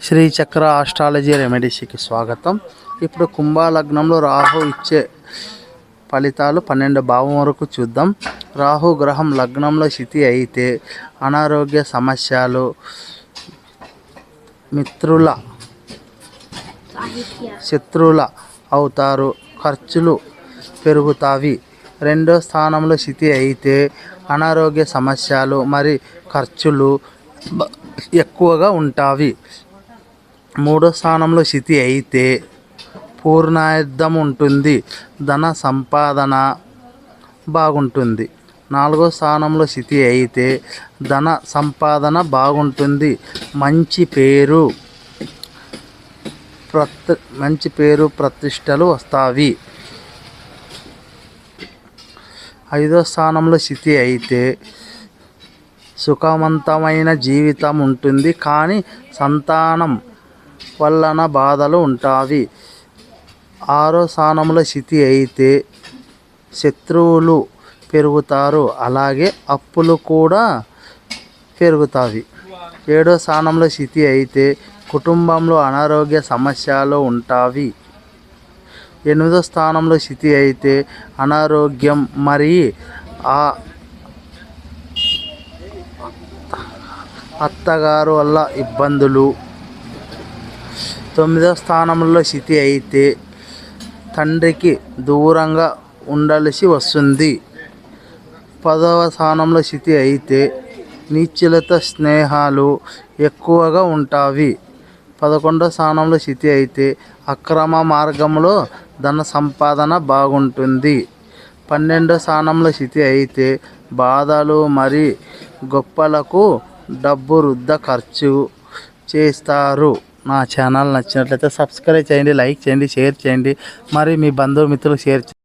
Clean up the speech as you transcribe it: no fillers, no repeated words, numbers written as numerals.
శ్రీ చక్ర ఆస్ట్రాలజీ రెమెడీస్కి స్వాగతం. ఇప్పుడు కుంభలగ్నంలో రాహు ఇచ్చే ఫలితాలు 12 భావం వరకు చూద్దాం. రాహు గ్రహం లగ్నంలో స్థితి అయితే అనారోగ్య సమస్యలు, మిత్రుల శత్రువుల అవుతారు, ఖర్చులు పెరుగుతాయి. రెండో స్థానంలో స్థితి అయితే అనారోగ్య సమస్యలు మరి ఖర్చులు ఎక్కువగా ఉంటాయి. మూడో స్థానంలో స్థితి అయితే పూర్ణాయుద్ధం ఉంటుంది, ధన సంపాదన బాగుంటుంది. నాలుగో స్థానంలో స్థితి అయితే ధన సంపాదన బాగుంటుంది, మంచి పేరు ప్రతిష్టలు వస్తాయి. ఐదో స్థానంలో స్థితి అయితే సుఖవంతమైన జీవితం ఉంటుంది, కానీ సంతానం వలన బాధలు ఉంటాయి. ఆరో స్థానంలో స్థితి అయితే శత్రువులు పెరుగుతారు, అలాగే అప్పులు కూడా పెరుగుతాయి. ఏడో స్థానంలో స్థితి అయితే కుటుంబంలో అనారోగ్య సమస్యలు ఉంటాయి. ఎనిమిదో స్థానంలో స్థితి అయితే అనారోగ్యం మరియు అత్తగారు వల్ల ఇబ్బందులు. తొమ్మిదో స్థానంలో స్థితి అయితే తండ్రికి దూరంగా ఉండాల్సి వస్తుంది. 10వ స్థానంలో స్థితి అయితే నీచులతో స్నేహాలు ఎక్కువగా ఉంటాయి. 11వ స్థానంలో స్థితి అయితే అక్రమ మార్గంలో ధన సంపాదన బాగుంటుంది. 12వ స్థానంలో స్థితి అయితే బాధలు మరియు గొప్పలకు డబ్బు వృధా ఖర్చు చేస్తారు. నా ఛానల్ నచ్చినట్లయితే సబ్స్క్రైబ్ చేయండి, లైక్ చేయండి, షేర్ చేయండి, మరి మీ బంధుమిత్రులకు షేర్ చేయండి.